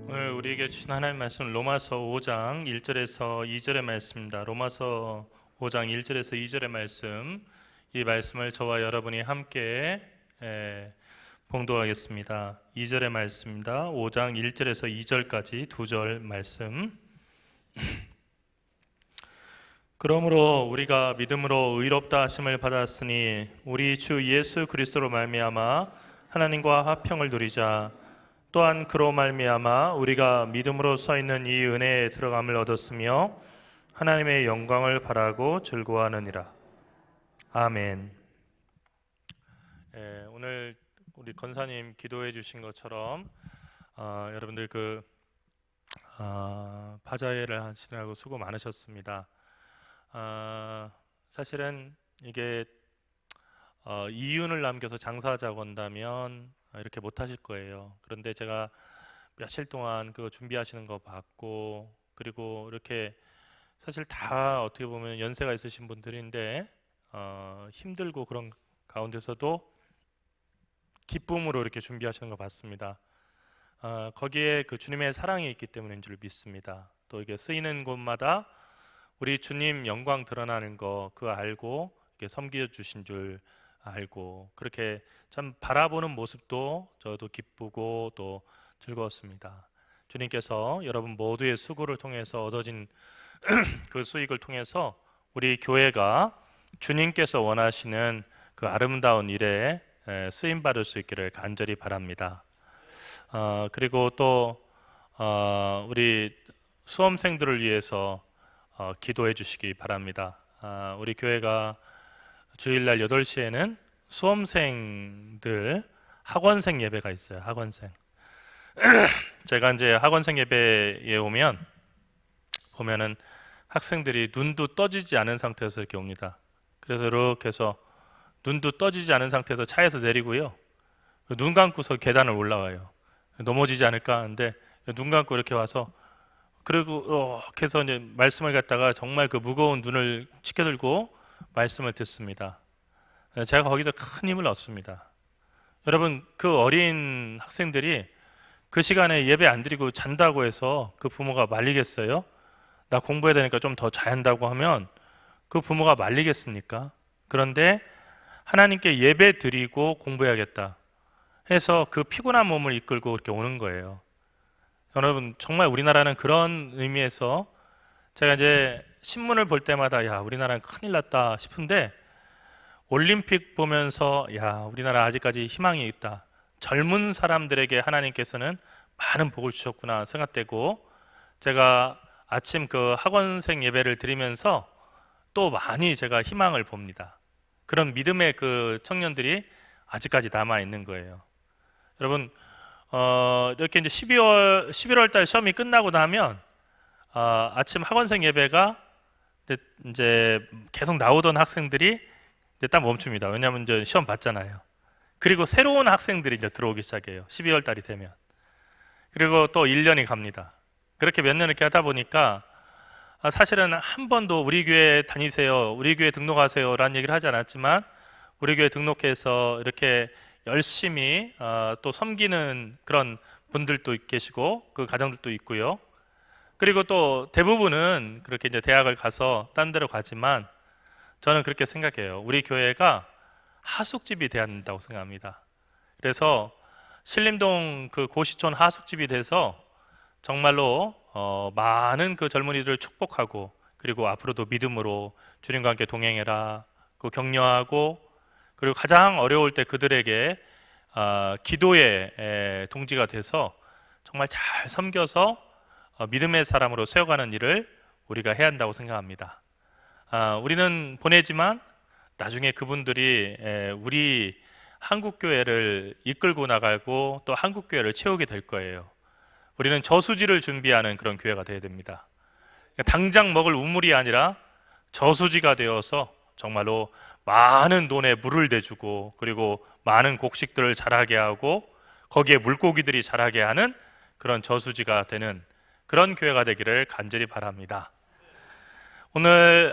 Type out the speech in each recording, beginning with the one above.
오늘 우리에게 주신 하나님의 말씀은 로마서 5장 1절에서 2절의 말씀입니다. 로마서 5장 1절에서 2절의 말씀, 이 말씀을 저와 여러분이 함께 봉독하겠습니다. 2절의 말씀입니다. 5장 1절에서 2절까지 두 절 말씀. 그러므로 우리가 믿음으로 의롭다 하심을 받았으니 우리 주 예수 그리스도로 말미암아 하나님과 화평을 누리자. 또한 그로 말미암아 우리가 믿음으로 서 있는 이 은혜에 들어감을 얻었으며 하나님의 영광을 바라고 즐거워하느니라. 아멘. 오늘 우리 권사님 기도해 주신 것처럼 여러분들 바자회를 하시느라고 수고 많으셨습니다. 사실은 이게 이윤을 남겨서 장사하자고 한다면 이렇게 못 하실 거예요. 그런데 제가 며칠 동안 그거 준비하시는 거 봤고, 그리고 이렇게 사실 다 어떻게 보면 연세가 있으신 분들인데 힘들고 그런 가운데서도 기쁨으로 이렇게 준비하시는 거 봤습니다. 거기에 그 주님의 사랑이 있기 때문인 줄 믿습니다. 또 이게 쓰이는 곳마다 우리 주님 영광 드러나는 거 그거 알고 이렇게 섬겨 주신 줄 알고, 그렇게 참 바라보는 모습도 저도 기쁘고 또 즐거웠습니다. 주님께서 여러분 모두의 수고를 통해서 얻어진 그 수익을 통해서 우리 교회가 주님께서 원하시는 그 아름다운 일에 쓰임 받을 수 있기를 간절히 바랍니다. 그리고 또 우리 수험생들을 위해서 기도해 주시기 바랍니다. 우리 교회가 주일날 8시에는 수험생들 학원생 예배가 있어요. 학원생. 제가 이제 학원생 예배에 보면은 학생들이 눈도 떠지지 않은 상태에서 이렇게 옵니다. 그래서 이렇게 해서 눈도 떠지지 않은 상태에서 차에서 내리고요. 눈 감고서 계단을 올라와요. 넘어지지 않을까 하는데 눈 감고 이렇게 와서, 그리고 이렇게 해서 이제 말씀을 갖다가 정말 그 무거운 눈을 치켜들고 말씀을 듣습니다. 제가 거기서 큰 힘을 얻습니다. 여러분, 그 어린 학생들이 그 시간에 예배 안 드리고 잔다고 해서 그 부모가 말리겠어요? 나 공부해야 되니까 좀 더 자야 한다고 하면 그 부모가 말리겠습니까? 그런데 하나님께 예배 드리고 공부해야겠다 해서 그 피곤한 몸을 이끌고 이렇게 오는 거예요. 여러분, 정말 우리나라는 그런 의미에서 제가 이제 신문을 볼 때마다 야, 우리나라는 큰일 났다 싶은데, 올림픽 보면서 야, 우리나라 아직까지 희망이 있다. 젊은 사람들에게 하나님께서는 많은 복을 주셨구나 생각되고, 제가 아침 그 학원생 예배를 드리면서 또 많이 제가 희망을 봅니다. 그런 믿음의 그 청년들이 아직까지 남아 있는 거예요. 여러분, 이렇게 이제 11월 달 시험이 끝나고 나면 아침 학원생 예배가 이제 계속 나오던 학생들이 이제 딱 멈춥니다. 왜냐하면 이제 시험 봤잖아요. 그리고 새로운 학생들이 이제 들어오기 시작해요. 12월 달이 되면. 그리고 또 1년이 갑니다. 그렇게 몇 년 이렇게 하다 보니까 사실은 한 번도 우리 교회 다니세요, 우리 교회 등록하세요 라는 얘기를 하지 않았지만, 우리 교회 등록해서 이렇게 열심히 또 섬기는 그런 분들도 계시고 그 가정들도 있고요. 그리고 또 대부분은 그렇게 이제 대학을 가서 딴 데로 가지만, 저는 그렇게 생각해요. 우리 교회가 하숙집이 돼야 한다고 생각합니다. 그래서 신림동 그 고시촌 하숙집이 돼서 정말로 많은 그 젊은이들을 축복하고, 그리고 앞으로도 믿음으로 주님과 함께 동행해라 그 격려하고, 그리고 가장 어려울 때 그들에게 기도의 동지가 돼서 정말 잘 섬겨서 믿음의 사람으로 세워가는 일을 우리가 해야 한다고 생각합니다. 우리는 보내지만 나중에 그분들이 우리 한국교회를 이끌고 나가고 또 한국교회를 채우게 될 거예요. 우리는 저수지를 준비하는 그런 교회가 되어야 됩니다. 당장 먹을 우물이 아니라 저수지가 되어서 정말로 많은 논에 물을 대주고, 그리고 많은 곡식들을 자라게 하고 거기에 물고기들이 자라게 하는 그런 저수지가 되는 그런 교회가 되기를 간절히 바랍니다. 오늘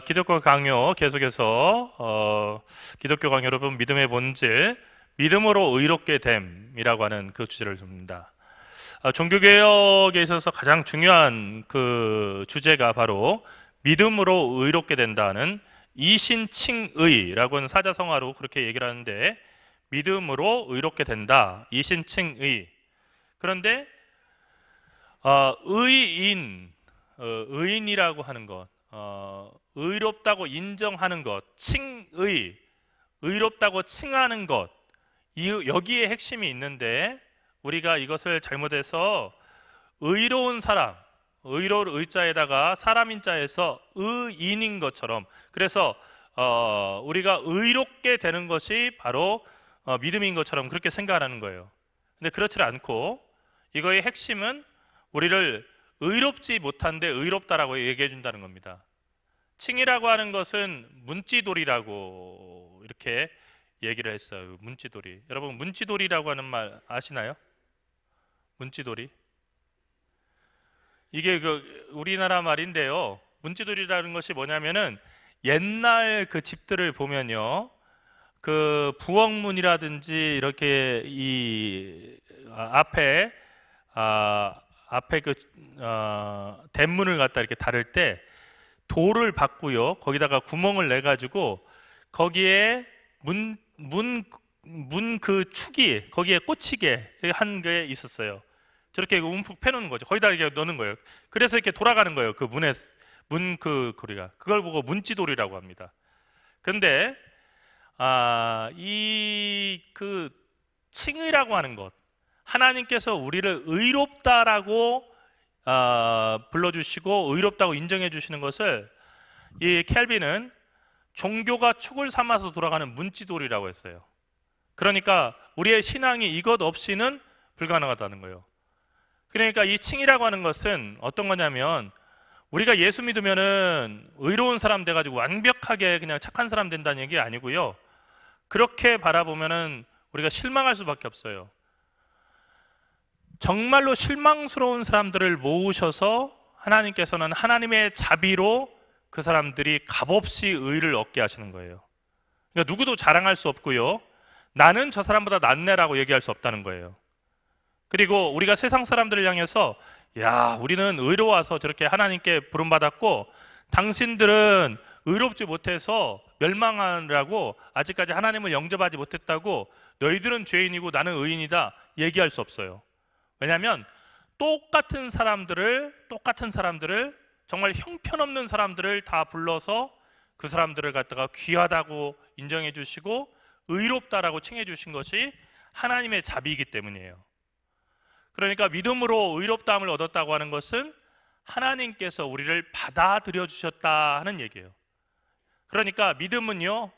기독교 강요 계속해서 기독교 강요 여러분 믿음의 본질, 믿음으로 의롭게 됨이라고 하는 그 주제를 줍니다. 종교개혁에 있어서 가장 중요한 그 주제가 바로 믿음으로 의롭게 된다는 이신칭의라고 하는 사자성어로 그렇게 얘기를 하는데, 믿음으로 의롭게 된다, 이신칭의. 그런데 의인, 의인이라고 하는 것, 의롭다고 인정하는 것, 칭의, 의롭다고 칭하는 것, 여기에 핵심이 있는데, 우리가 이것을 잘못해서 의로운 사람, 의로울 의자에다가 사람인 자에서 의인인 것처럼, 그래서 우리가 의롭게 되는 것이 바로 믿음인 것처럼 그렇게 생각하는 거예요. 근데 그렇지 않고, 이거의 핵심은 우리를 의롭지 못한데 의롭다라고 얘기해 준다는 겁니다. 칭이라고 하는 것은 문지돌이라고 이렇게 얘기를 했어요. 문지돌이. 여러분, 문지돌이라고 하는 말 아시나요? 문지돌이. 이게 그 우리나라 말인데요. 문지돌이라는 것이 뭐냐면은, 옛날 그 집들을 보면요, 그 부엌문이라든지 이렇게 이 앞에 앞에 그 대문을 갖다 이렇게 달을 때 돌을 박고요, 거기다가 구멍을 내 가지고 거기에 문 그 축이 거기에 꽂히게 한 게 있었어요. 저렇게 움푹 패놓는 거죠. 거기다 이렇게 넣는 거예요. 그래서 이렇게 돌아가는 거예요. 그 문 그 고리가. 그걸 보고 문지돌이라고 합니다. 근데 이 그 칭의라고 하는 것, 하나님께서 우리를 의롭다라고 불러주시고 의롭다고 인정해 주시는 것을 이 켈빈은 종교가 축을 삼아서 돌아가는 문지돌이라고 했어요. 그러니까 우리의 신앙이 이것 없이는 불가능하다는 거예요. 그러니까 이 칭이라고 하는 것은 어떤 거냐면, 우리가 예수 믿으면은 의로운 사람 돼가지고 완벽하게 그냥 착한 사람 된다는 얘기 아니고요. 그렇게 바라보면은 우리가 실망할 수밖에 없어요. 정말로 실망스러운 사람들을 모으셔서 하나님께서는 하나님의 자비로 그 사람들이 값없이 의를 얻게 하시는 거예요. 그러니까 누구도 자랑할 수 없고요. 나는 저 사람보다 낫네라고 얘기할 수 없다는 거예요. 그리고 우리가 세상 사람들을 향해서, 야, 우리는 의로워서 저렇게 하나님께 부름받았고 당신들은 의롭지 못해서 멸망하라고 아직까지 하나님을 영접하지 못했다고, 너희들은 죄인이고 나는 의인이다 얘기할 수 없어요. 왜냐하면 똑같은 사람들을 정말 형편없는 사람들을 다 불러서 그 사람들을 갖다가 귀하다고 인정해 주시고 의롭다라고 칭해 주신 것이 하나님의 자비이기 때문이에요. 그러니까 믿음으로 의롭다함을 얻었다고 하는 것은 하나님께서 우리를 받아들여 주셨다 하는 얘기예요. 그러니까 믿음은요,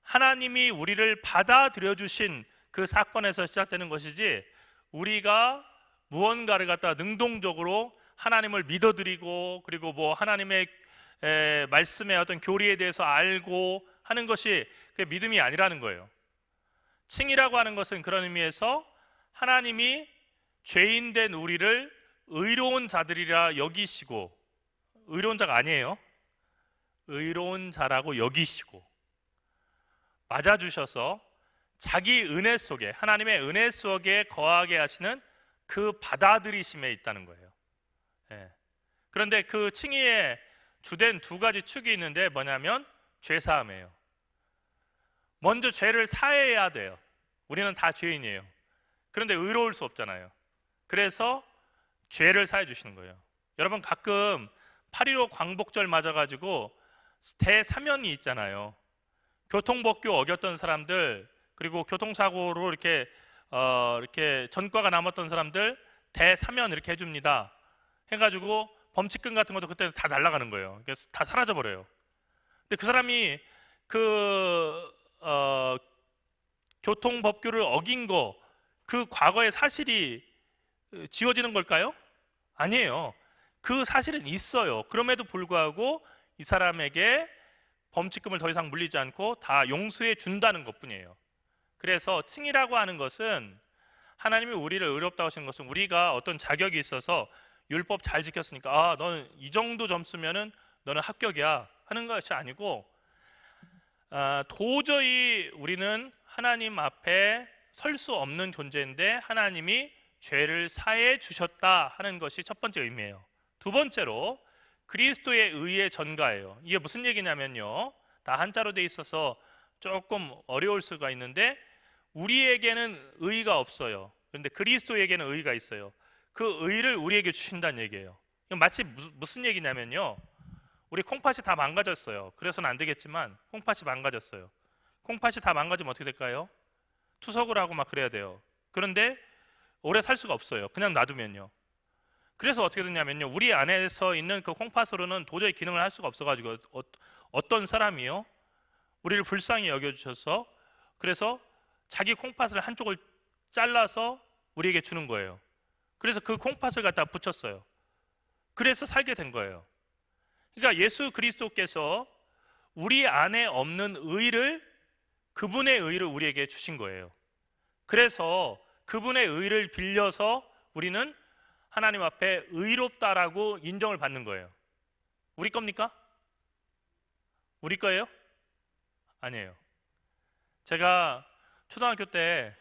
하나님이 우리를 받아들여 주신 그 사건에서 시작되는 것이지, 우리가 무언가를 갖다 능동적으로 하나님을 믿어드리고 그리고 뭐 하나님의 말씀의 어떤 교리에 대해서 알고 하는 것이 그 믿음이 아니라는 거예요. 칭이라고 하는 것은 그런 의미에서 하나님이 죄인된 우리를 의로운 자들이라 여기시고, 의로운 자가 아니에요. 의로운 자라고 여기시고 맞아주셔서 자기 은혜 속에, 하나님의 은혜 속에 거하게 하시는 그 받아들이심에 있다는 거예요. 예. 그런데 그 칭의에 주된 두 가지 축이 있는데 뭐냐면 죄사함이에요. 먼저 죄를 사해야 돼요. 우리는 다 죄인이에요. 그런데 의로울 수 없잖아요. 그래서 죄를 사해 주시는 거예요. 여러분, 가끔 8.15 광복절 맞아가지고 대사면이 있잖아요. 교통법규 어겼던 사람들, 그리고 교통사고로 이렇게 전과가 남았던 사람들 대사면 이렇게 해줍니다. 해가지고 범칙금 같은 것도 그때 다 날아가는 거예요. 그래서 다 사라져 버려요. 근데 그 사람이 교통법규를 어긴 거, 그 과거의 사실이 지워지는 걸까요? 아니에요. 그 사실은 있어요. 그럼에도 불구하고 이 사람에게 범칙금을 더 이상 물리지 않고 다 용서해 준다는 것뿐이에요. 그래서 칭이라고 하는 것은, 하나님이 우리를 의롭다고 하시는 것은 우리가 어떤 자격이 있어서 율법 잘 지켰으니까 너는 이 정도 점수면은 너는 합격이야 하는 것이 아니고, 도저히 우리는 하나님 앞에 설 수 없는 존재인데 하나님이 죄를 사해 주셨다 하는 것이 첫 번째 의미예요. 두 번째로 그리스도의 의의 전가예요. 이게 무슨 얘기냐면요, 다 한자로 돼 있어서 조금 어려울 수가 있는데, 우리에게는 의가 없어요. 그런데 그리스도에게는 의가 있어요. 그 의를 우리에게 주신다는 얘기예요. 이건 마치 무슨 얘기냐면요, 우리 콩팥이 다 망가졌어요. 그래서는 안 되겠지만 콩팥이 망가졌어요. 콩팥이 다 망가지면 어떻게 될까요? 투석을 하고 막 그래야 돼요. 그런데 오래 살 수가 없어요. 그냥 놔두면요. 그래서 어떻게 되냐면요, 우리 안에서 있는 그 콩팥으로는 도저히 기능을 할 수가 없어가지고 어떤 사람이요, 우리를 불쌍히 여겨주셔서 그래서 자기 콩팥을 한쪽을 잘라서 우리에게 주는 거예요. 그래서 그 콩팥을 갖다 붙였어요. 그래서 살게 된 거예요. 그러니까 예수 그리스도께서 우리 안에 없는 의를, 그분의 의를 우리에게 주신 거예요. 그래서 그분의 의를 빌려서 우리는 하나님 앞에 의롭다라고 인정을 받는 거예요. 우리 겁니까? 우리 거예요? 아니에요. 제가 초등학교 때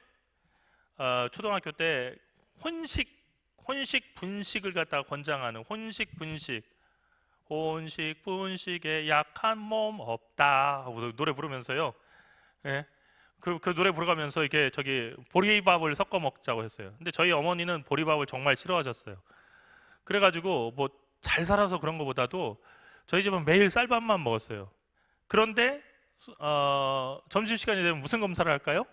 혼식 분식을 갖다가 권장하는 혼식 분식에 약한 몸 없다 하고 노래 부르면서요. 예. 그 노래 부르면서 이게 저기 보리밥을 섞어 먹자고 했어요. 근데 저희 어머니는 보리밥을 정말 싫어하셨어요. 그래가지고 뭐 잘 살아서 그런 것보다도 저희 집은 매일 쌀밥만 먹었어요. 그런데 점심시간이 되면 무슨 검사를 할까요?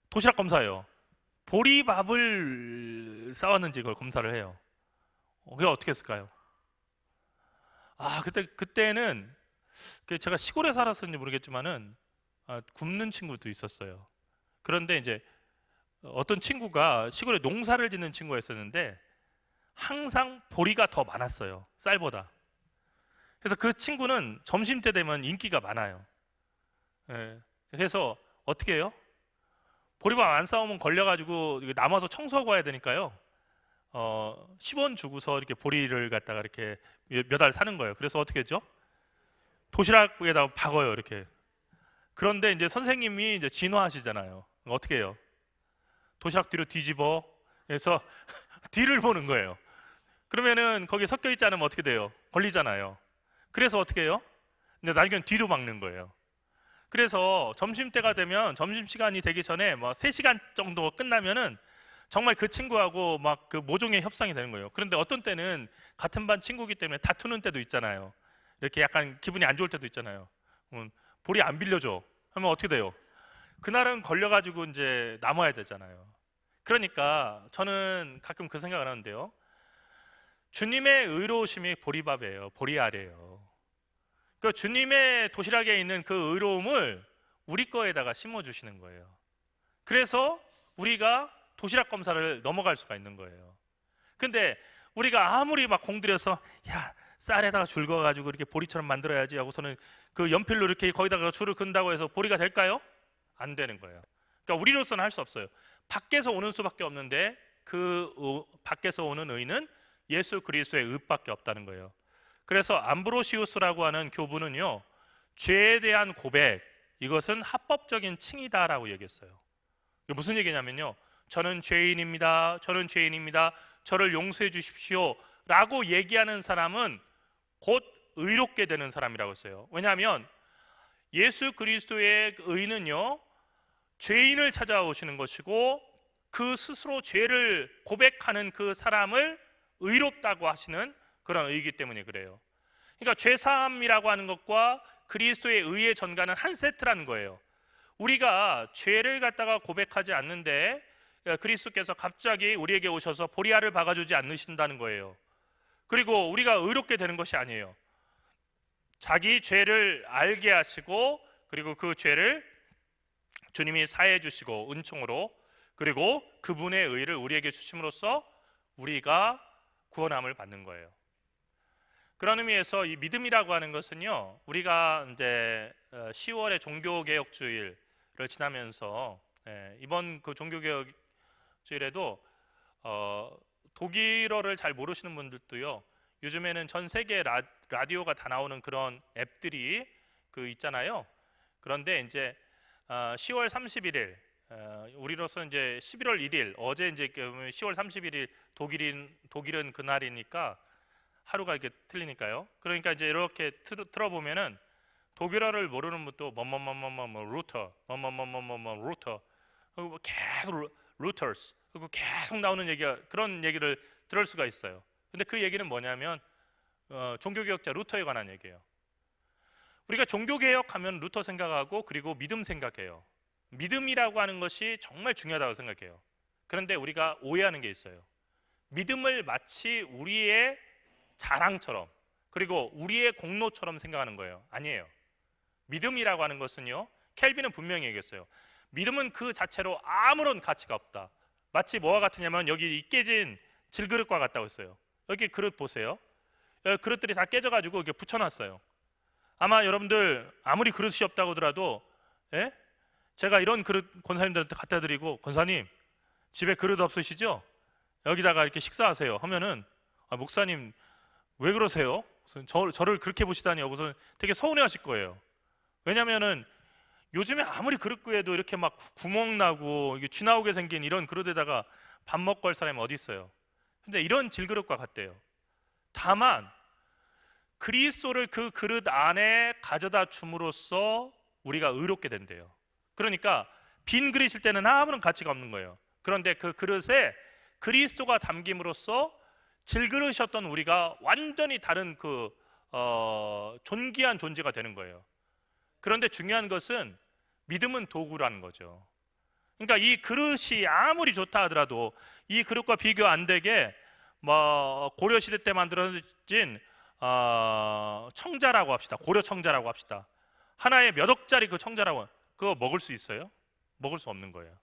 도시락 검사예요. 보리밥을 싸왔는지 그걸 검사를 해요. 그게 어떻게 했을까요? 그때는 제가 시골에 살았었는지 모르겠지만은 굶는 친구도 있었어요. 그런데 이제 어떤 친구가 시골에 농사를 짓는 친구가 있었는데 항상 보리가 더 많았어요, 쌀보다. 그래서 그 친구는 점심 때 되면 인기가 많아요. 예. 그래서 어떻게 해요? 보리밥 안 싸우면 걸려가지고 남아서 청소하고 와야 되니까요. 10원 주고서 이렇게 보리를 갖다가 이렇게 몇 알 사는 거예요. 그래서 어떻게 했죠? 도시락에다가 박아요, 이렇게. 그런데 이제 선생님이 이제 진화하시잖아요. 어떻게 해요? 도시락 뒤로 뒤집어. 그래서 뒤를 보는 거예요. 그러면은 거기 섞여 있지 않으면 어떻게 돼요? 걸리잖아요. 그래서 어떻게 해요? 근데 나중에는 뒤로 막는 거예요. 그래서 점심때가 되면, 점심시간이 되기 전에 뭐 3시간 정도 끝나면은 정말 그 친구하고 막 그 모종의 협상이 되는 거예요. 그런데 어떤 때는 같은 반 친구기 때문에 다투는 때도 있잖아요. 이렇게 약간 기분이 안 좋을 때도 있잖아요. 보리 안 빌려줘 하면 어떻게 돼요? 그날은 걸려가지고 이제 남아야 되잖아요. 그러니까 저는 가끔 그 생각을 하는데요, 주님의 의로우심이 보리밥이에요. 보리알이에요. 그 주님의 도시락에 있는 그 의로움을 우리 거에다가 심어주시는 거예요. 그래서 우리가 도시락 검사를 넘어갈 수가 있는 거예요. 근데 우리가 아무리 막 공들여서 야, 쌀에다가 줄 그어가지고 이렇게 보리처럼 만들어야지 하고서는 그 연필로 이렇게 거기다가 줄을 그은다고 해서 보리가 될까요? 안 되는 거예요. 그러니까 우리로서는 할 수 없어요. 밖에서 오는 수밖에 없는데 그 밖에서 오는 의는 예수 그리스도의 의밖에 없다는 거예요. 그래서 암브로시우스라고 하는 교부는요, 죄에 대한 고백, 이것은 합법적인 칭의다라고 얘기했어요. 이게 무슨 얘기냐면요, 저는 죄인입니다, 저는 죄인입니다, 저를 용서해 주십시오 라고 얘기하는 사람은 곧 의롭게 되는 사람이라고 했어요. 왜냐하면 예수 그리스도의 의는요, 죄인을 찾아오시는 것이고 그 스스로 죄를 고백하는 그 사람을 의롭다고 하시는 그런 의이기 때문에 그래요. 그러니까 죄사함이라고 하는 것과 그리스도의 의의 전가는 한 세트라는 거예요. 우리가 죄를 갖다가 고백하지 않는데 그리스도께서 갑자기 우리에게 오셔서 보리알을 박아주지 않으신다는 거예요. 그리고 우리가 의롭게 되는 것이 아니에요. 자기 죄를 알게 하시고 그리고 그 죄를 주님이 사해 주시고 은총으로, 그리고 그분의 의를 우리에게 주심으로써 우리가 구원함을 받는 거예요. 그런 의미에서 이 믿음이라고 하는 것은요, 우리가 이제 10월의 종교개혁주일을 지나면서 이번 그 종교개혁주일에도 독일어를 잘 모르시는 분들도요, 요즘에는 전 세계 라디오가 다 나오는 그런 앱들이 그 있잖아요. 그런데 이제 10월 31일 우리로서 이제 11월 1일 어제 이제 10월 31일 독일은 그날이니까 하루가 이렇게 틀리니까요. 그러니까 이제 이렇게 틀어보면은 독일어를 모르는 분도 뭐뭐뭐뭐뭐 루터 뭐뭐뭐뭐뭐 루터 그리고 뭐 계속 루터스 그리고 계속 나오는 얘기가 그런 얘기를 들을 수가 있어요. 근데 그 얘기는 뭐냐면 종교개혁자 루터에 관한 얘기예요. 우리가 종교개혁하면 루터 생각하고 그리고 믿음 생각해요. 믿음이라고 하는 것이 정말 중요하다고 생각해요. 그런데 우리가 오해하는 게 있어요. 믿음을 마치 우리의 자랑처럼 그리고 우리의 공로처럼 생각하는 거예요. 아니에요. 믿음이라고 하는 것은요, 켈빈은 분명히 얘기했어요. 믿음은 그 자체로 아무런 가치가 없다. 마치 뭐와 같으냐면 여기 이 깨진 질그릇과 같다고 했어요. 여기 그릇 보세요. 여기 그릇들이 다 깨져가지고 이렇게 붙여놨어요. 아마 여러분들 아무리 그릇이 없다고 하더라도 제가 이런 그릇 권사님들한테 갖다 드리고 권사님 집에 그릇 없으시죠? 여기다가 이렇게 식사하세요 하면은 목사님 왜 그러세요? 저를 그렇게 보시다니 하고서 되게 서운해하실 거예요. 왜냐면은 요즘에 아무리 그릇 구해도 이렇게 막 구멍 나고 이게 쥐 나오게 생긴 이런 그릇에다가 밥 먹고 할 사람이 어디 있어요? 근데 이런 질그릇과 같대요. 다만 그리스도를 그 그릇 안에 가져다 줌으로써 우리가 의롭게 된대요. 그러니까 빈 그릇일 때는 아무런 가치가 없는 거예요. 그런데 그 그릇에 그리스도가 담김으로써 질그릇이었던 우리가 완전히 다른 존귀한 존재가 되는 거예요. 그런데 중요한 것은 믿음은 도구라는 거죠. 그러니까 이 그릇이 아무리 좋다 하더라도 이 그릇과 비교 안 되게 고려 시대 때 만들어진 청자라고 합시다. 고려 청자라고 합시다. 하나에 몇 억짜리 그 청자라고 그거 먹을 수 있어요? 먹을 수 없는 거예요.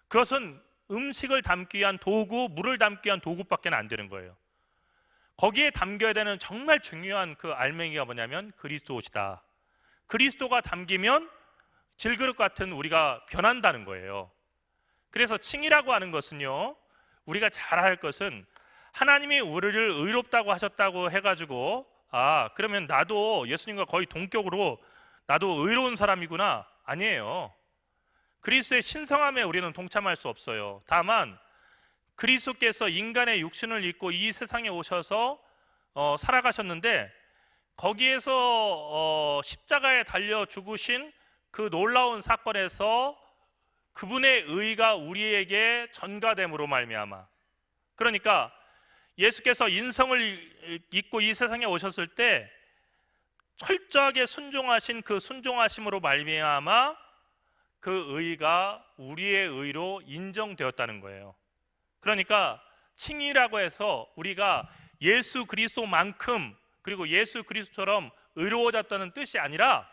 그것은 음식을 담기 위한 도구, 물을 담기 위한 도구밖에 안 되는 거예요. 거기에 담겨야 되는 정말 중요한 그 알맹이가 뭐냐면 그리스도시다. 그리스도가 담기면 질그릇 같은 우리가 변한다는 거예요. 그래서 칭이라고 하는 것은요, 우리가 잘 할 것은 하나님이 우리를 의롭다고 하셨다고 해가지고 그러면 나도 예수님과 거의 동격으로 나도 의로운 사람이구나. 아니에요. 그리스도의 신성함에 우리는 동참할 수 없어요. 다만 그리스도께서 인간의 육신을 입고 이 세상에 오셔서 살아가셨는데 거기에서 십자가에 달려 죽으신 그 놀라운 사건에서 그분의 의가 우리에게 전가됨으로 말미암아, 그러니까 예수께서 인성을 입고 이 세상에 오셨을 때 철저하게 순종하신 그 순종하심으로 말미암아 그 의가 우리의 의로 인정되었다는 거예요. 그러니까 칭이라고 해서 우리가 예수 그리스도만큼 그리고 예수 그리스도처럼 의로워졌다는 뜻이 아니라,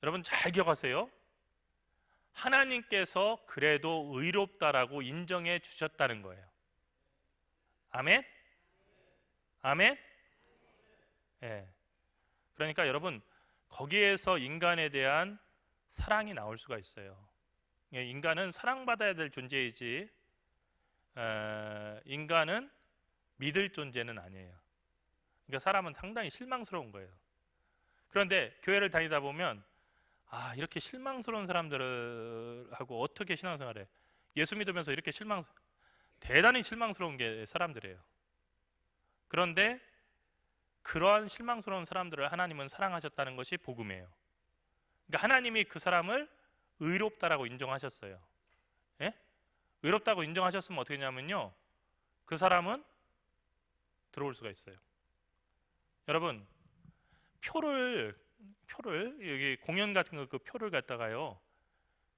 여러분 잘 기억하세요. 하나님께서 그래도 의롭다라고 인정해 주셨다는 거예요. 아멘? 아멘? 예. 그러니까 여러분 거기에서 인간에 대한 사랑이 나올 수가 있어요. 인간은 사랑받아야 될 존재이지 인간은 믿을 존재는 아니에요. 그러니까 사람은 상당히 실망스러운 거예요. 그런데 교회를 다니다 보면 이렇게 실망스러운 사람들하고 어떻게 신앙생활해? 예수 믿으면서 이렇게 대단히 실망스러운 게 사람들이에요. 그런데 그러한 실망스러운 사람들을 하나님은 사랑하셨다는 것이 복음이에요. 그러니까 하나님이 그 사람을 의롭다라고 인정하셨어요. 예? 의롭다고 인정하셨으면 어떻게 하냐면요, 그 사람은 들어올 수가 있어요. 여러분 표를 여기 공연 같은 거 그 표를 갖다가요,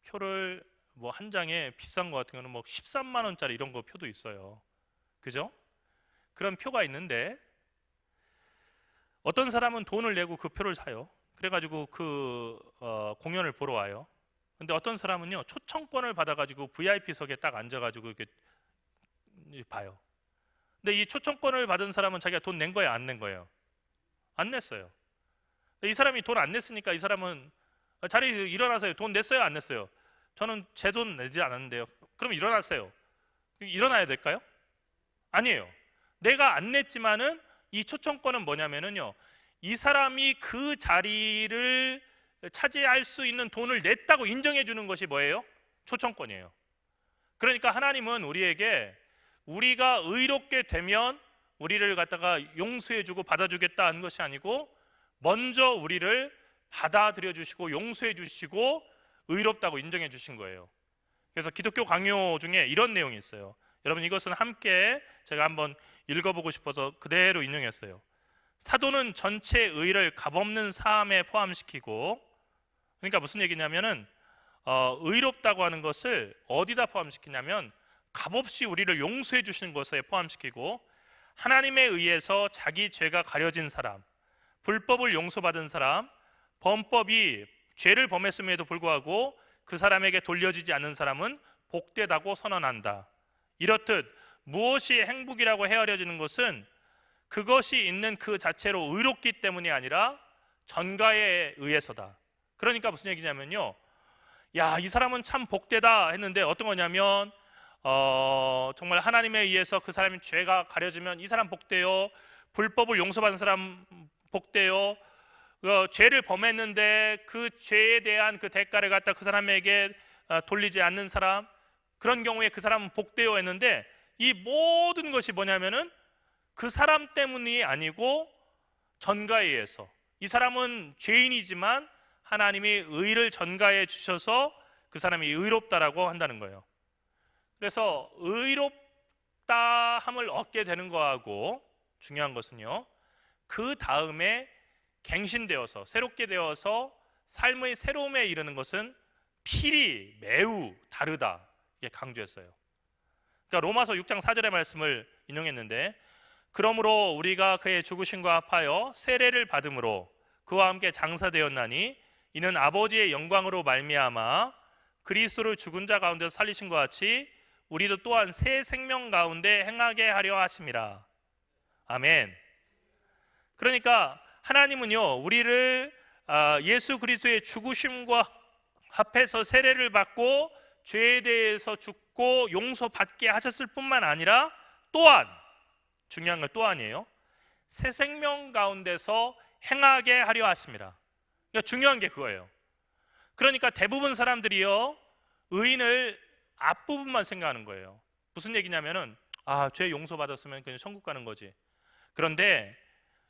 표를 뭐 한 장에 비싼 거 같은 거는 뭐 13만 원짜리 이런 거 표도 있어요. 그죠? 그런 표가 있는데 어떤 사람은 돈을 내고 그 표를 사요. 그래가지고 공연을 보러 와요. 근데 어떤 사람은요 초청권을 받아가지고 VIP석에 딱 앉아가지고 이렇게 봐요. 근데 이 초청권을 받은 사람은 자기가 돈 낸 거예요, 안 낸 거예요? 안 냈어요. 이 사람이 돈 안 냈으니까 이 사람은 자리에서 일어나세요. 돈 냈어요, 안 냈어요? 저는 제 돈 내지 않았는데요. 그럼 일어나세요. 일어나야 될까요? 아니에요. 내가 안 냈지만은 이 초청권은 뭐냐면은요, 이 사람이 그 자리를 차지할 수 있는 돈을 냈다고 인정해 주는 것이 뭐예요? 초청권이에요. 그러니까 하나님은 우리에게 우리가 의롭게 되면 우리를 갖다가 용서해주고 받아주겠다는 것이 아니고 먼저 우리를 받아들여 주시고 용서해 주시고 의롭다고 인정해 주신 거예요. 그래서 기독교 강요 중에 이런 내용이 있어요. 여러분, 이것은 함께 제가 한번 읽어보고 싶어서 그대로 인용했어요. 사도는 전체 의를 값없는 사함에 포함시키고, 그러니까 무슨 얘기냐면은 의롭다고 하는 것을 어디다 포함시키냐면 값없이 우리를 용서해 주시는 것에 포함시키고, 하나님에 의해서 자기 죄가 가려진 사람, 불법을 용서받은 사람, 범법이 죄를 범했음에도 불구하고 그 사람에게 돌려지지 않는 사람은 복되다고 선언한다. 이렇듯 무엇이 행복이라고 헤아려지는 것은 그것이 있는 그 자체로 의롭기 때문이 아니라 전가에 의해서다. 그러니까 무슨 얘기냐면요, 야, 이 사람은 참 복되다 했는데 어떤 거냐면 정말 하나님에 의해서 그 사람의 죄가 가려지면 이 사람 복돼요. 불법을 용서받은 사람 복돼요. 죄를 범했는데 그 죄에 대한 그 대가를 갖다 그 사람에게 돌리지 않는 사람, 그런 경우에 그 사람은 복돼요 했는데, 이 모든 것이 뭐냐면은 그 사람 때문이 아니고 전가에 의해서, 이 사람은 죄인이지만 하나님이 의를 전가해 주셔서 그 사람이 의롭다라고 한다는 거예요. 그래서 의롭다함을 얻게 되는 거하고 중요한 것은요, 그 다음에 갱신되어서 새롭게 되어서 삶의 새로움에 이르는 것은 필히 매우 다르다, 이게 강조했어요. 그러니까 로마서 6장 4절의 말씀을 인용했는데, 그러므로 우리가 그의 죽으심과 합하여 세례를 받음으로 그와 함께 장사되었나니 이는 아버지의 영광으로 말미암아 그리스도를 죽은 자 가운데서 살리신 것 같이 우리도 또한 새 생명 가운데 행하게 하려 하심이라. 아멘. 그러니까 하나님은요, 우리를 예수 그리스도의 죽으심과 합해서 세례를 받고 죄에 대해서 죽고 용서받게 하셨을 뿐만 아니라 또한, 중요한 건 또한이에요, 새 생명 가운데서 행하게 하려 하십니다. 그러니까 중요한 게 그거예요. 그러니까 대부분 사람들이요, 의인을 앞부분만 생각하는 거예요. 무슨 얘기냐면은 죄 용서받았으면 그냥 천국 가는 거지. 그런데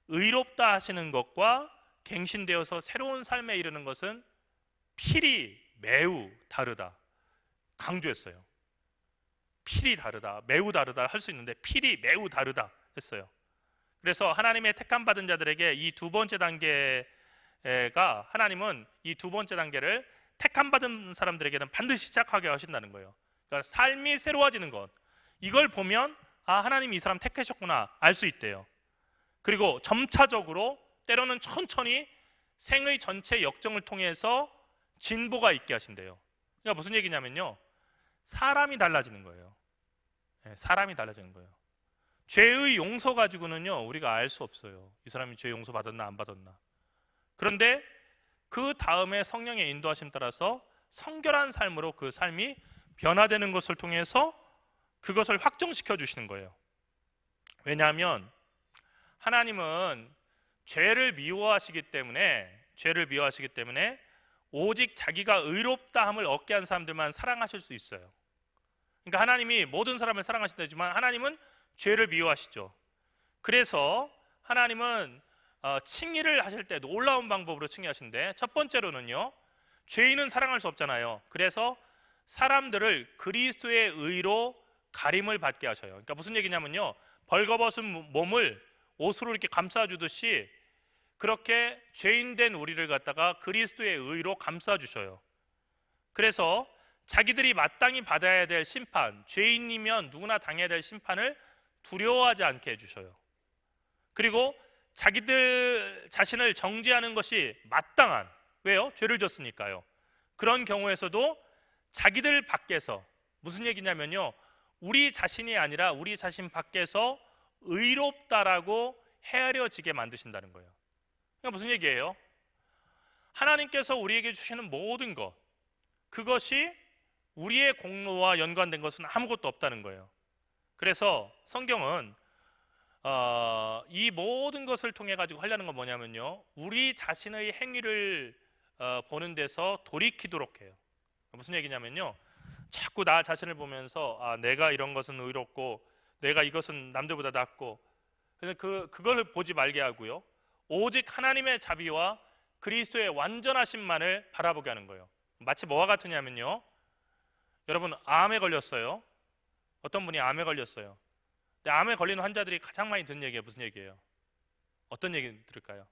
의롭다 하시는 것과 갱신되어서 새로운 삶에 이르는 것은 필히 매우 다르다, 강조했어요. 필히 다르다, 매우 다르다 할 수 있는데 필히 매우 다르다 했어요. 그래서 하나님의 택함 받은 자들에게 이 두 번째 단계가, 하나님은 이 두 번째 단계를 택함 받은 사람들에게는 반드시 시작하게 하신다는 거예요. 그러니까 삶이 새로워지는 것, 이걸 보면 하나님이 이 사람 택하셨구나 알 수 있대요. 그리고 점차적으로, 때로는 천천히 생의 전체 역정을 통해서 진보가 있게 하신대요. 그러니까 무슨 얘기냐면요, 사람이 달라지는 거예요. 사람이 달라지는 거예요. 죄의 용서 가지고는요, 우리가 알 수 없어요. 이 사람이 죄 용서 받았나 안 받았나. 그런데 그 다음에 성령의 인도하심 따라서 성결한 삶으로 그 삶이 변화되는 것을 통해서 그것을 확정시켜 주시는 거예요. 왜냐하면 하나님은 죄를 미워하시기 때문에 오직 자기가 의롭다함을 얻게 한 사람들만 사랑하실 수 있어요. 그러니까 하나님이 모든 사람을 사랑하신다지만 하나님은 죄를 미워하시죠. 그래서 하나님은 칭의를 하실 때 놀라운 방법으로 칭의하시는데, 첫 번째로는요, 죄인은 사랑할 수 없잖아요. 그래서 사람들을 그리스도의 의로 가림을 받게 하셔요. 그러니까 무슨 얘기냐면요, 벌거벗은 몸을 옷으로 이렇게 감싸주듯이 그렇게 죄인된 우리를 갖다가 그리스도의 의로 감싸주셔요. 그래서 자기들이 마땅히 받아야 될 심판, 죄인이면 누구나 당해야 될 심판을 두려워하지 않게 해주셔요. 그리고 자기들 자신을 정죄하는 것이 마땅한, 왜요? 죄를 졌으니까요. 그런 경우에서도 자기들 밖에서, 무슨 얘기냐면요, 우리 자신이 아니라 우리 자신 밖에서 의롭다라고 헤아려지게 만드신다는 거예요. 그러니까 무슨 얘기예요? 하나님께서 우리에게 주시는 모든 것, 그것이 우리의 공로와 연관된 것은 아무것도 없다는 거예요. 그래서 성경은 이 모든 것을 통해 가지고 하려는 건 뭐냐면요, 우리 자신의 행위를 보는 데서 돌이키도록 해요. 무슨 얘기냐면요, 자꾸 나 자신을 보면서 내가 이런 것은 의롭고 내가 이것은 남들보다 낫고, 그래서 그걸 보지 말게 하고요. 오직 하나님의 자비와 그리스도의 완전하심만을 바라보게 하는 거예요. 마치 뭐와 같으냐면요. 여러분, 암에 걸렸어요. 어떤 분이 암에 걸렸어요. 근데 암에 걸린 환자들이 가장 많이 듣는 얘기가 무슨 얘기예요? 어떤 얘기 들을까요?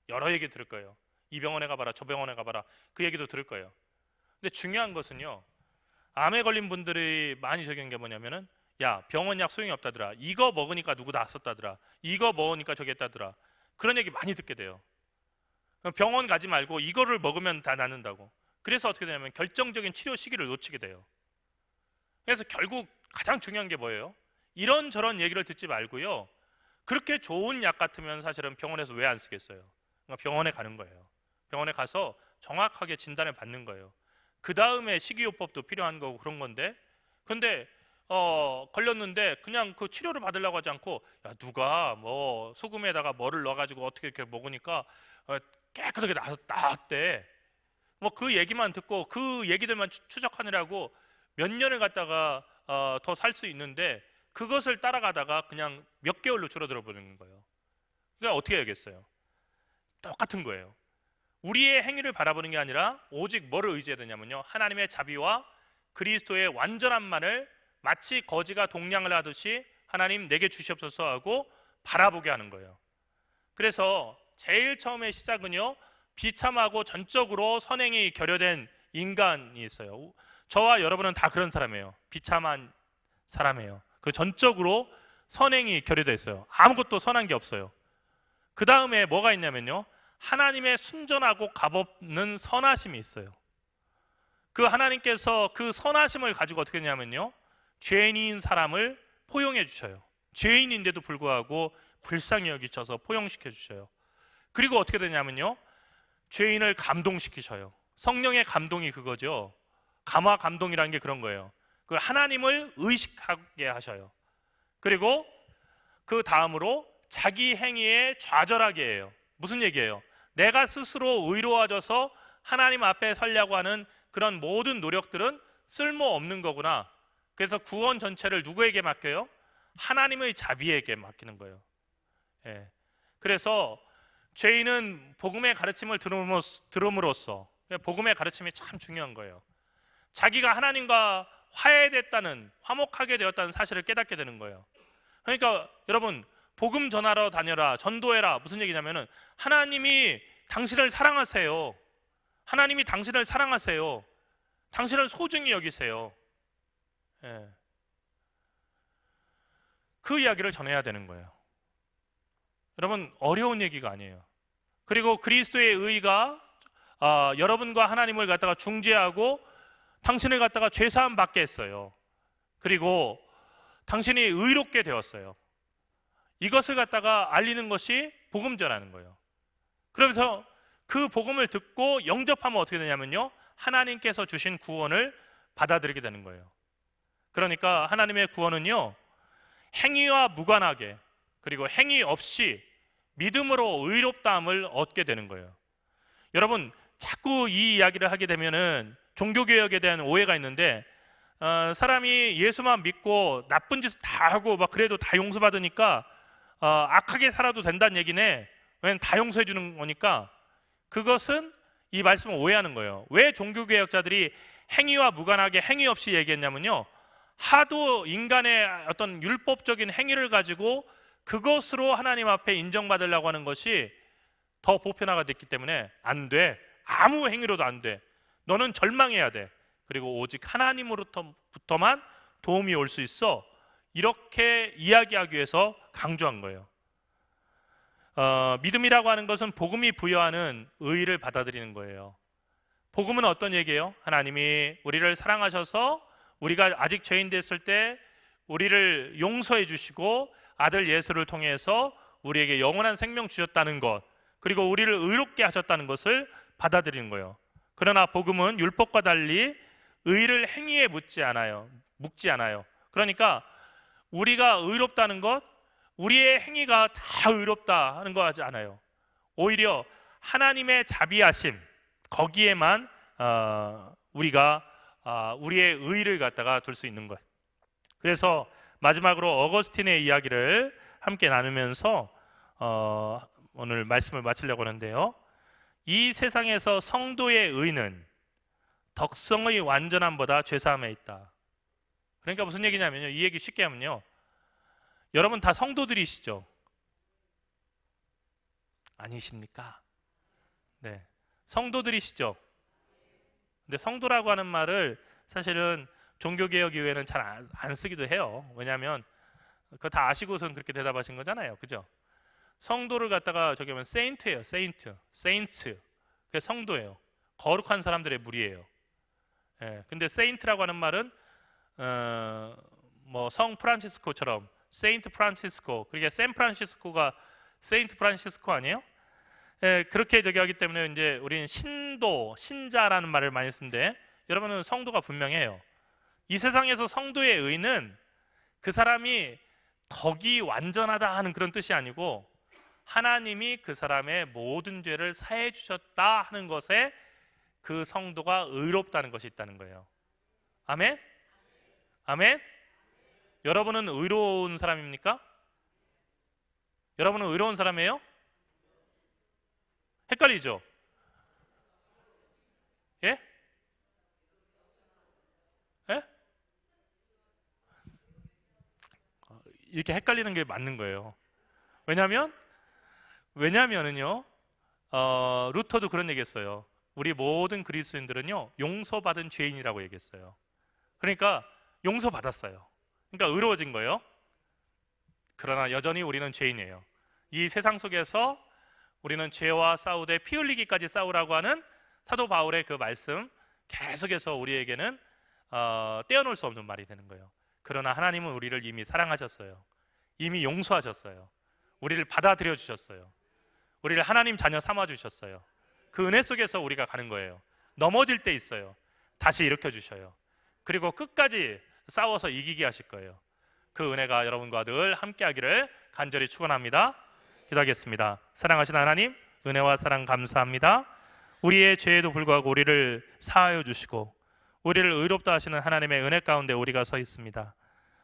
여러 얘기 들을 거예요. 이 병원에 가봐라, 저 병원에 가봐라, 그 얘기도 들을 거예요. 근데 중요한 것은요, 암에 걸린 분들이 많이 적용한 게 뭐냐면은, 야, 병원 약 소용이 없다더라, 이거 먹으니까 누구 났었다더라, 이거 먹으니까 저기 했다더라, 그런 얘기 많이 듣게 돼요. 병원 가지 말고 이거를 먹으면 다 낫는다고. 그래서 어떻게 되냐면 결정적인 치료 시기를 놓치게 돼요. 그래서 결국 가장 중요한 게 뭐예요? 이런저런 얘기를 듣지 말고요, 그렇게 좋은 약 같으면 사실은 병원에서 왜 안 쓰겠어요? 그러니까 병원에 가는 거예요. 병원에 가서 정확하게 진단을 받는 거예요. 그 다음에 식이요법도 필요한 거고 그런 건데, 근데 걸렸는데 그냥 그 치료를 받으려고 하지 않고, 야, 누가 뭐 소금에다가 뭐를 넣어가지고 어떻게 이렇게 먹으니까 깨끗하게 나았대. 뭐 그 얘기만 듣고 그 얘기들만 추적하느라고 몇 년을 갖다가 더 살 수 있는데, 그것을 따라가다가 그냥 몇 개월로 줄어들어 버리는 거예요. 그러니까 어떻게 해야겠어요? 똑같은 거예요. 우리의 행위를 바라보는 게 아니라 오직 뭐를 의지해야 되냐면요, 하나님의 자비와 그리스도의 완전함만을 마치 거지가 동냥을 하듯이 하나님 내게 주시옵소서 하고 바라보게 하는 거예요. 그래서 제일 처음에 시작은요, 비참하고 전적으로 선행이 결여된 인간이 있어요. 저와 여러분은 다 그런 사람이에요. 비참한 사람이에요. 그 전적으로 선행이 결여되어 있어요. 아무것도 선한 게 없어요. 그 다음에 뭐가 있냐면요, 하나님의 순전하고 값없는 선하심이 있어요. 그 하나님께서 그 선하심을 가지고 어떻게 했냐면요, 죄인인 사람을 포용해 주셔요. 죄인인데도 불구하고 불쌍히 여기셔서 포용시켜 주셔요. 그리고 어떻게 되냐면요, 죄인을 감동시키셔요. 성령의 감동이 그거죠. 감화 감동이라는 게 그런 거예요. 그 하나님을 의식하게 하셔요. 그리고 그 다음으로 자기 행위에 좌절하게 해요. 무슨 얘기예요? 내가 스스로 의로워져서 하나님 앞에 서려고 하는 그런 모든 노력들은 쓸모없는 거구나. 그래서 구원 전체를 누구에게 맡겨요? 하나님의 자비에게 맡기는 거예요. 예. 그래서 죄인은 복음의 가르침을 들음으로써, 복음의 가르침이 참 중요한 거예요. 자기가 하나님과 화해됐다는, 화목하게 되었다는 사실을 깨닫게 되는 거예요. 그러니까 여러분, 복음 전하러 다녀라, 전도해라, 무슨 얘기냐면은 하나님이 당신을 사랑하세요. 하나님이 당신을 사랑하세요. 당신을 소중히 여기세요. 예. 그 이야기를 전해야 되는 거예요. 여러분, 어려운 얘기가 아니에요. 그리고 그리스도의 의가 여러분과 하나님을 갖다가 중재하고 당신을 갖다가 죄사함 받게 했어요. 그리고 당신이 의롭게 되었어요. 이것을 갖다가 알리는 것이 복음 전하는 거예요. 그러면서 그 복음을 듣고 영접하면 어떻게 되냐면요, 하나님께서 주신 구원을 받아들이게 되는 거예요. 그러니까 하나님의 구원은요, 행위와 무관하게, 그리고 행위 없이 믿음으로 의롭다함을 얻게 되는 거예요. 여러분, 자꾸 이 이야기를 하게 되면은 종교개혁에 대한 오해가 있는데, 사람이 예수만 믿고 나쁜 짓을 다 하고 막 그래도 다 용서받으니까 악하게 살아도 된다는 얘기네. 왜냐면 다 용서해 주는 거니까. 그것은 이 말씀을 오해하는 거예요. 왜 종교개혁자들이 행위와 무관하게 행위 없이 얘기했냐면요, 하도 인간의 어떤 율법적인 행위를 가지고 그것으로 하나님 앞에 인정받으려고 하는 것이 더 보편화가 됐기 때문에 안 돼. 아무 행위로도 안 돼. 너는 절망해야 돼. 그리고 오직 하나님으로부터만 도움이 올 수 있어. 이렇게 이야기하기 위해서 강조한 거예요. 믿음이라고 하는 것은 복음이 부여하는 의의를 받아들이는 거예요. 복음은 어떤 얘기예요? 하나님이 우리를 사랑하셔서 우리가 아직 죄인 됐을 때 우리를 용서해 주시고 아들 예수를 통해서 우리에게 영원한 생명 주셨다는 것, 그리고 우리를 의롭게 하셨다는 것을 받아들이는 거예요. 그러나 복음은 율법과 달리 의를 행위에 묶지 않아요. 그러니까 우리가 의롭다는 것, 우리의 행위가 다 의롭다 하는 거 하지 않아요. 오히려 하나님의 자비하심, 거기에만 우리가 우리의 의의를 갖다가 둘 수 있는 거예요. 그래서 마지막으로 어거스틴의 이야기를 함께 나누면서 오늘 말씀을 마치려고 하는데요. 이 세상에서 성도의 의는 덕성의 완전함보다 죄사함에 있다. 그러니까 무슨 얘기냐면요. 이 얘기 쉽게 하면요. 여러분 다 성도들이시죠? 아니십니까? 네. 성도들이시죠? 근데 성도라고 하는 말을 사실은 종교개혁 이후에는 잘 안 쓰기도 해요. 왜냐하면 그거 다 아시고선 그렇게 대답하신 거잖아요. 그죠? 성도를 갖다가 저기 하면 세인트예요. 세인트. 세인츠. 그게 성도예요. 거룩한 사람들의 무리예요. 예. 근데 세인트라고 하는 말은 뭐 성 프란치스코처럼 세인트 프란치스코. 그러니까 샌프란시스코가 세인트 프란시스코 아니에요? 예, 그렇게 저기 하기 때문에 이제 우리는 신도, 신자라는 말을 많이 쓰는데 여러분은 성도가 분명해요. 이 세상에서 성도의 의는 그 사람이 덕이 완전하다 하는 그런 뜻이 아니고 하나님이 그 사람의 모든 죄를 사해 주셨다 하는 것에 그 성도가 의롭다는 것이 있다는 거예요. 아멘? 아멘? 여러분은 의로운 사람입니까? 여러분은 의로운 사람이에요? 헷갈리죠? 예? 예? 이렇게 헷갈리는 게 맞는 거예요. 왜냐면은요, 루터도 그런 얘기했어요. 우리 모든 그리스도인들은요, 용서받은 죄인이라고 얘기했어요. 그러니까 용서받았어요. 그러니까 의로워진 거예요. 그러나 여전히 우리는 죄인이에요. 이 세상 속에서 우리는 죄와 싸우되 피 흘리기까지 싸우라고 하는 사도 바울의 그 말씀 계속해서 우리에게는 떼어놓을 수 없는 말이 되는 거예요. 그러나 하나님은 우리를 이미 사랑하셨어요. 이미 용서하셨어요. 우리를 받아들여 주셨어요. 우리를 하나님 자녀 삼아 주셨어요. 그 은혜 속에서 우리가 가는 거예요. 넘어질 때 있어요. 다시 일으켜 주셔요. 그리고 끝까지 싸워서 이기게 하실 거예요. 그 은혜가 여러분과 늘 함께 하기를 간절히 축원합니다. 기도하겠습니다. 사랑하신 하나님, 은혜와 사랑 감사합니다. 우리의 죄에도 불구하고 우리를 사하여 주시고 우리를 의롭다 하시는 하나님의 은혜 가운데 우리가 서 있습니다.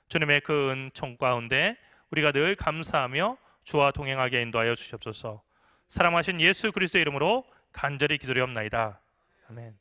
주님의 그 은총 가운데 우리가 늘 감사하며 주와 동행하게 인도하여 주시옵소서. 사랑하신 예수 그리스도의 이름으로 간절히 기도드리옵나이다. 아멘.